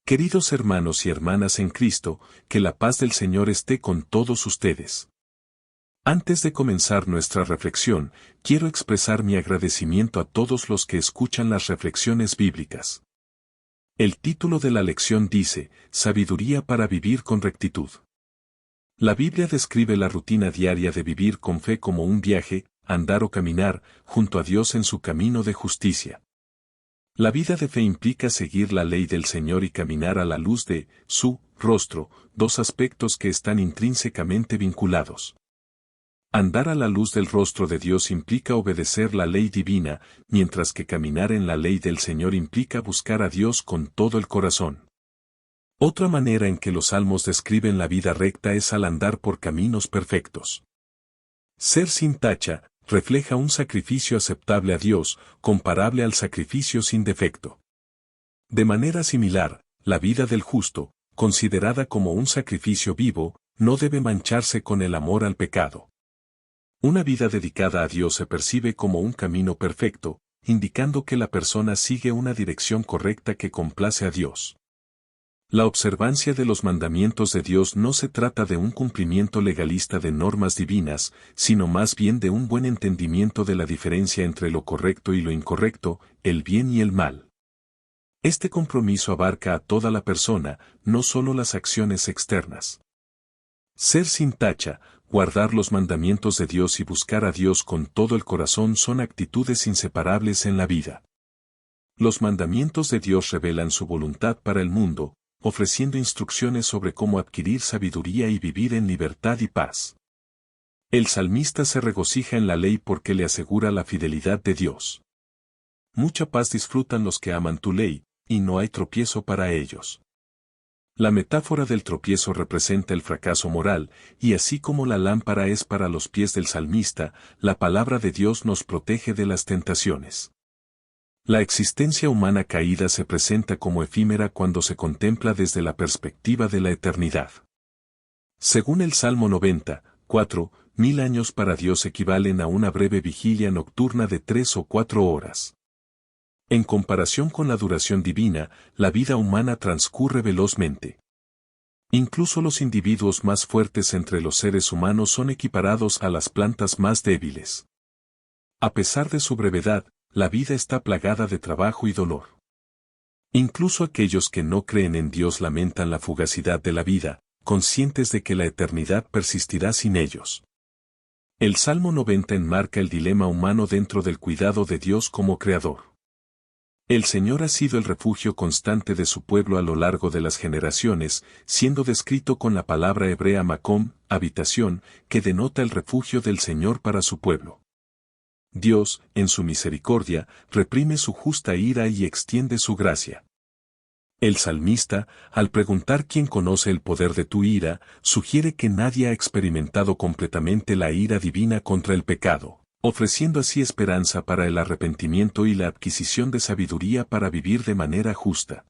Queridos hermanos y hermanas en Cristo, que la paz del Señor esté con todos ustedes. Antes de comenzar nuestra reflexión, quiero expresar mi agradecimiento a todos los que escuchan las reflexiones bíblicas. El título de la lección dice, Sabiduría para vivir con rectitud. La Biblia describe la rutina diaria de vivir con fe como un viaje, andar o caminar, junto a Dios en su camino de justicia. La vida de fe implica seguir la ley del Señor y caminar a la luz de su rostro, dos aspectos que están intrínsecamente vinculados. Andar a la luz del rostro de Dios implica obedecer la ley divina, mientras que caminar en la ley del Señor implica buscar a Dios con todo el corazón. Otra manera en que los salmos describen la vida recta es al andar por caminos perfectos. Ser sin tacha refleja un sacrificio aceptable a Dios, comparable al sacrificio sin defecto. De manera similar, la vida del justo, considerada como un sacrificio vivo, no debe mancharse con el amor al pecado. Una vida dedicada a Dios se percibe como un camino perfecto, indicando que la persona sigue una dirección correcta que complace a Dios. La observancia de los mandamientos de Dios no se trata de un cumplimiento legalista de normas divinas, sino más bien de un buen entendimiento de la diferencia entre lo correcto y lo incorrecto, el bien y el mal. Este compromiso abarca a toda la persona, no solo las acciones externas. Ser sin tacha, guardar los mandamientos de Dios y buscar a Dios con todo el corazón son actitudes inseparables en la vida. Los mandamientos de Dios revelan su voluntad para el mundo, ofreciendo instrucciones sobre cómo adquirir sabiduría y vivir en libertad y paz. El salmista se regocija en la ley porque le asegura la fidelidad de Dios. Mucha paz disfrutan los que aman tu ley, y no hay tropiezo para ellos. La metáfora del tropiezo representa el fracaso moral, y así como la lámpara es para los pies del salmista, la palabra de Dios nos protege de las tentaciones. La existencia humana caída se presenta como efímera cuando se contempla desde la perspectiva de la eternidad. Según el Salmo 90:4, 1000 años para Dios equivalen a una breve vigilia nocturna de 3 o 4 horas. En comparación con la duración divina, la vida humana transcurre velozmente. Incluso los individuos más fuertes entre los seres humanos son equiparados a las plantas más débiles. A pesar de su brevedad, la vida está plagada de trabajo y dolor. Incluso aquellos que no creen en Dios lamentan la fugacidad de la vida, conscientes de que la eternidad persistirá sin ellos. El Salmo 90 enmarca el dilema humano dentro del cuidado de Dios como Creador. El Señor ha sido el refugio constante de su pueblo a lo largo de las generaciones, siendo descrito con la palabra hebrea makom, habitación, que denota el refugio del Señor para su pueblo. Dios, en su misericordia, reprime su justa ira y extiende su gracia. El salmista, al preguntar quién conoce el poder de tu ira, sugiere que nadie ha experimentado completamente la ira divina contra el pecado, ofreciendo así esperanza para el arrepentimiento y la adquisición de sabiduría para vivir de manera justa.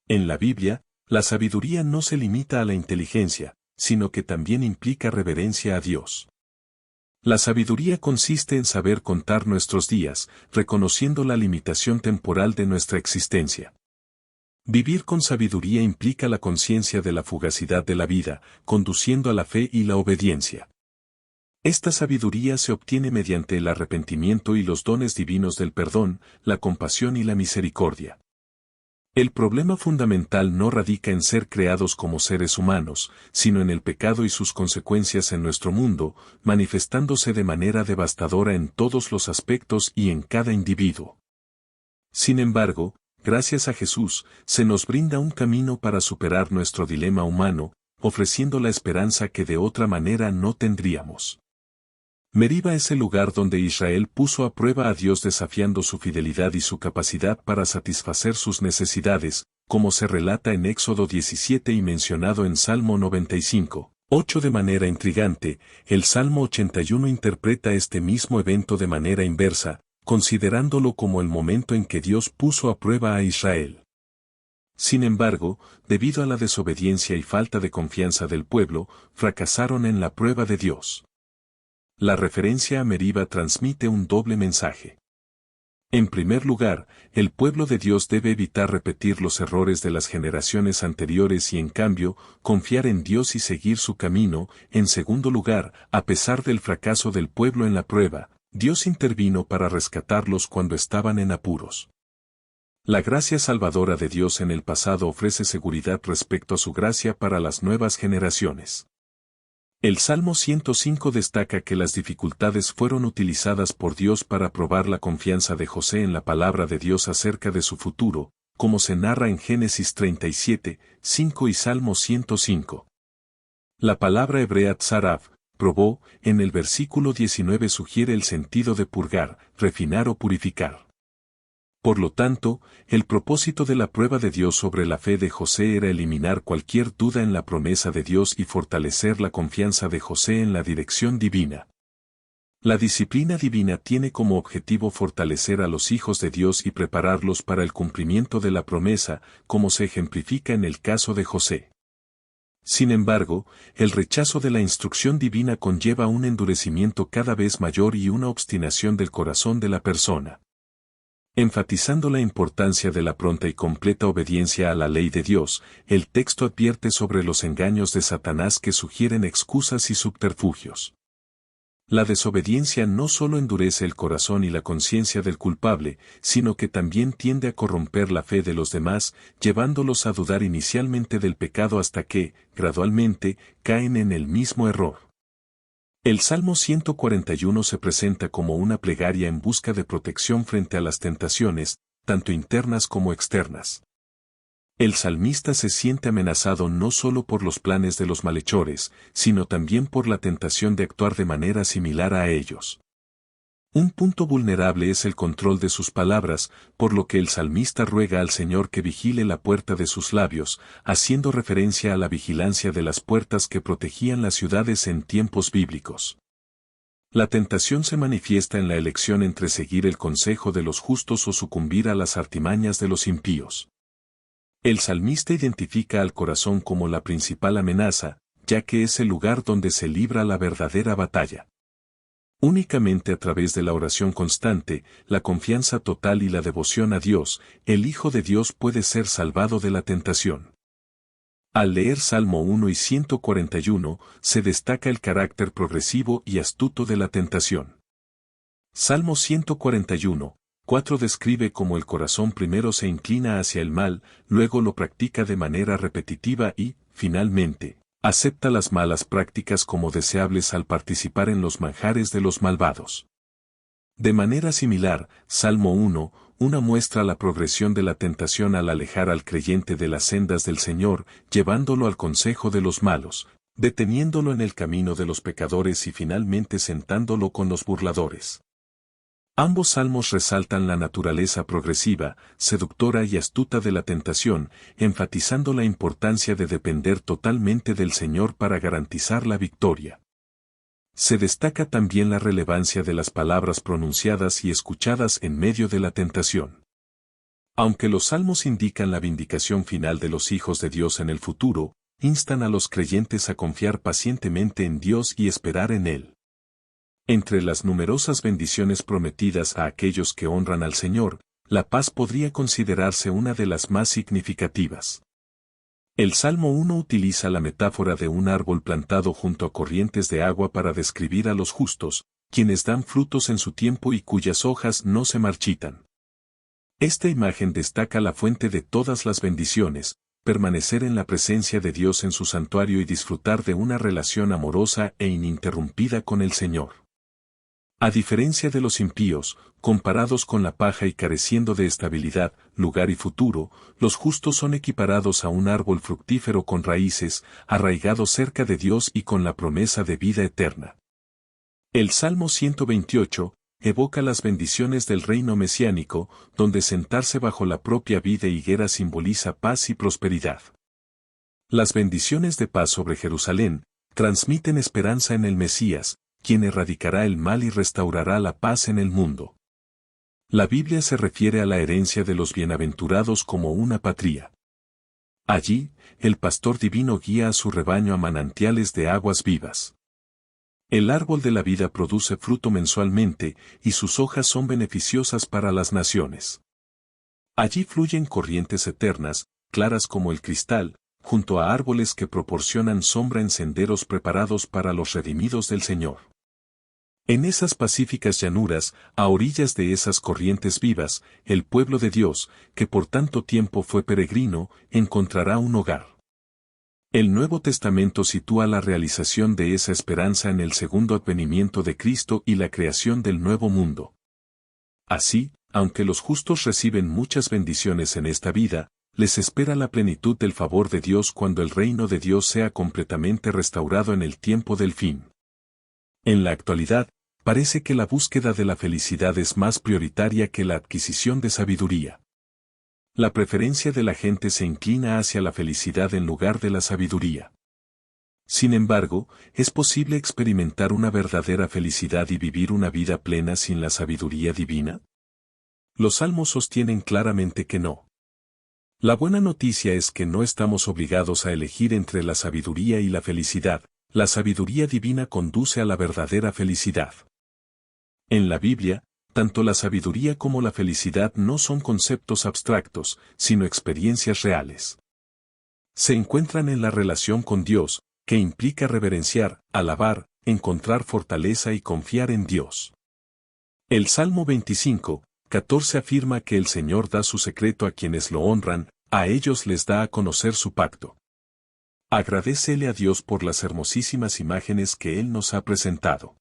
En la Biblia, la sabiduría no se limita a la inteligencia, sino que también implica reverencia a Dios. La sabiduría consiste en saber contar nuestros días, reconociendo la limitación temporal de nuestra existencia. Vivir con sabiduría implica la conciencia de la fugacidad de la vida, conduciendo a la fe y la obediencia. Esta sabiduría se obtiene mediante el arrepentimiento y los dones divinos del perdón, la compasión y la misericordia. El problema fundamental no radica en ser creados como seres humanos, sino en el pecado y sus consecuencias en nuestro mundo, manifestándose de manera devastadora en todos los aspectos y en cada individuo. Sin embargo, gracias a Jesús, se nos brinda un camino para superar nuestro dilema humano, ofreciendo la esperanza que de otra manera no tendríamos. Meriba es el lugar donde Israel puso a prueba a Dios desafiando su fidelidad y su capacidad para satisfacer sus necesidades, como se relata en Éxodo 17 y mencionado en Salmo 95:8 de manera intrigante. El Salmo 81 interpreta este mismo evento de manera inversa, considerándolo como el momento en que Dios puso a prueba a Israel. Sin embargo, debido a la desobediencia y falta de confianza del pueblo, fracasaron en la prueba de Dios. La referencia a Meriba transmite un doble mensaje. En primer lugar, el pueblo de Dios debe evitar repetir los errores de las generaciones anteriores y en cambio, confiar en Dios y seguir su camino. En segundo lugar, a pesar del fracaso del pueblo en la prueba, Dios intervino para rescatarlos cuando estaban en apuros. La gracia salvadora de Dios en el pasado ofrece seguridad respecto a su gracia para las nuevas generaciones. El Salmo 105 destaca que las dificultades fueron utilizadas por Dios para probar la confianza de José en la palabra de Dios acerca de su futuro, como se narra en Génesis 37, 5 y Salmo 105. La palabra hebrea tzarav, probó, en el versículo 19 sugiere el sentido de purgar, refinar o purificar. Por lo tanto, el propósito de la prueba de Dios sobre la fe de José era eliminar cualquier duda en la promesa de Dios y fortalecer la confianza de José en la dirección divina. La disciplina divina tiene como objetivo fortalecer a los hijos de Dios y prepararlos para el cumplimiento de la promesa, como se ejemplifica en el caso de José. Sin embargo, el rechazo de la instrucción divina conlleva un endurecimiento cada vez mayor y una obstinación del corazón de la persona. Enfatizando la importancia de la pronta y completa obediencia a la ley de Dios, el texto advierte sobre los engaños de Satanás que sugieren excusas y subterfugios. La desobediencia no solo endurece el corazón y la conciencia del culpable, sino que también tiende a corromper la fe de los demás, llevándolos a dudar inicialmente del pecado hasta que, gradualmente, caen en el mismo error. El Salmo 141 se presenta como una plegaria en busca de protección frente a las tentaciones, tanto internas como externas. El salmista se siente amenazado no solo por los planes de los malhechores, sino también por la tentación de actuar de manera similar a ellos. Un punto vulnerable es el control de sus palabras, por lo que el salmista ruega al Señor que vigile la puerta de sus labios, haciendo referencia a la vigilancia de las puertas que protegían las ciudades en tiempos bíblicos. La tentación se manifiesta en la elección entre seguir el consejo de los justos o sucumbir a las artimañas de los impíos. El salmista identifica al corazón como la principal amenaza, ya que es el lugar donde se libra la verdadera batalla. Únicamente a través de la oración constante, la confianza total y la devoción a Dios, el Hijo de Dios puede ser salvado de la tentación. Al leer Salmo 1 y 141, se destaca el carácter progresivo y astuto de la tentación. Salmo 141, 4 describe cómo el corazón primero se inclina hacia el mal, luego lo practica de manera repetitiva y, finalmente, acepta las malas prácticas como deseables al participar en los manjares de los malvados. De manera similar, Salmo 1, muestra la progresión de la tentación al alejar al creyente de las sendas del Señor, llevándolo al consejo de los malos, deteniéndolo en el camino de los pecadores y finalmente sentándolo con los burladores. Ambos salmos resaltan la naturaleza progresiva, seductora y astuta de la tentación, enfatizando la importancia de depender totalmente del Señor para garantizar la victoria. Se destaca también la relevancia de las palabras pronunciadas y escuchadas en medio de la tentación. Aunque los salmos indican la vindicación final de los hijos de Dios en el futuro, instan a los creyentes a confiar pacientemente en Dios y esperar en Él. Entre las numerosas bendiciones prometidas a aquellos que honran al Señor, la paz podría considerarse una de las más significativas. El Salmo 1 utiliza la metáfora de un árbol plantado junto a corrientes de agua para describir a los justos, quienes dan frutos en su tiempo y cuyas hojas no se marchitan. Esta imagen destaca la fuente de todas las bendiciones, permanecer en la presencia de Dios en su santuario y disfrutar de una relación amorosa e ininterrumpida con el Señor. A diferencia de los impíos, comparados con la paja y careciendo de estabilidad, lugar y futuro, los justos son equiparados a un árbol fructífero con raíces, arraigado cerca de Dios y con la promesa de vida eterna. El Salmo 128 evoca las bendiciones del reino mesiánico, donde sentarse bajo la propia vid de higuera simboliza paz y prosperidad. Las bendiciones de paz sobre Jerusalén transmiten esperanza en el Mesías, quien erradicará el mal y restaurará la paz en el mundo. La Biblia se refiere a la herencia de los bienaventurados como una patria. Allí, el pastor divino guía a su rebaño a manantiales de aguas vivas. El árbol de la vida produce fruto mensualmente, y sus hojas son beneficiosas para las naciones. Allí fluyen corrientes eternas, claras como el cristal, junto a árboles que proporcionan sombra en senderos preparados para los redimidos del Señor. En esas pacíficas llanuras, a orillas de esas corrientes vivas, el pueblo de Dios, que por tanto tiempo fue peregrino, encontrará un hogar. El Nuevo Testamento sitúa la realización de esa esperanza en el segundo advenimiento de Cristo y la creación del nuevo mundo. Así, aunque los justos reciben muchas bendiciones en esta vida, les espera la plenitud del favor de Dios cuando el reino de Dios sea completamente restaurado en el tiempo del fin. En la actualidad, parece que la búsqueda de la felicidad es más prioritaria que la adquisición de sabiduría. La preferencia de la gente se inclina hacia la felicidad en lugar de la sabiduría. Sin embargo, ¿es posible experimentar una verdadera felicidad y vivir una vida plena sin la sabiduría divina? Los salmos sostienen claramente que no. La buena noticia es que no estamos obligados a elegir entre la sabiduría y la felicidad. La sabiduría divina conduce a la verdadera felicidad. En la Biblia, tanto la sabiduría como la felicidad no son conceptos abstractos, sino experiencias reales. Se encuentran en la relación con Dios, que implica reverenciar, alabar, encontrar fortaleza y confiar en Dios. El Salmo 25:14 afirma que el Señor da su secreto a quienes lo honran, a ellos les da a conocer su pacto. Agradécele a Dios por las hermosísimas imágenes que Él nos ha presentado.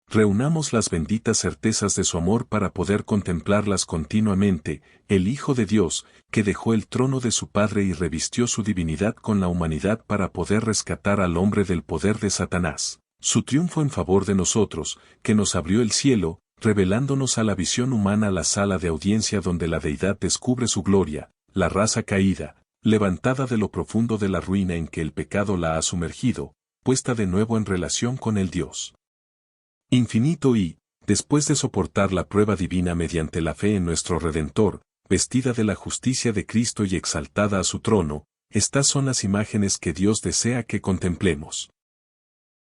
Reunamos las benditas certezas de su amor para poder contemplarlas continuamente, el Hijo de Dios, que dejó el trono de su Padre y revistió su divinidad con la humanidad para poder rescatar al hombre del poder de Satanás. Su triunfo en favor de nosotros, que nos abrió el cielo, revelándonos a la visión humana la sala de audiencia donde la deidad descubre su gloria, la raza caída, levantada de lo profundo de la ruina en que el pecado la ha sumergido, puesta de nuevo en relación con el Dios infinito y, después de soportar la prueba divina mediante la fe en nuestro Redentor, vestida de la justicia de Cristo y exaltada a su trono, estas son las imágenes que Dios desea que contemplemos.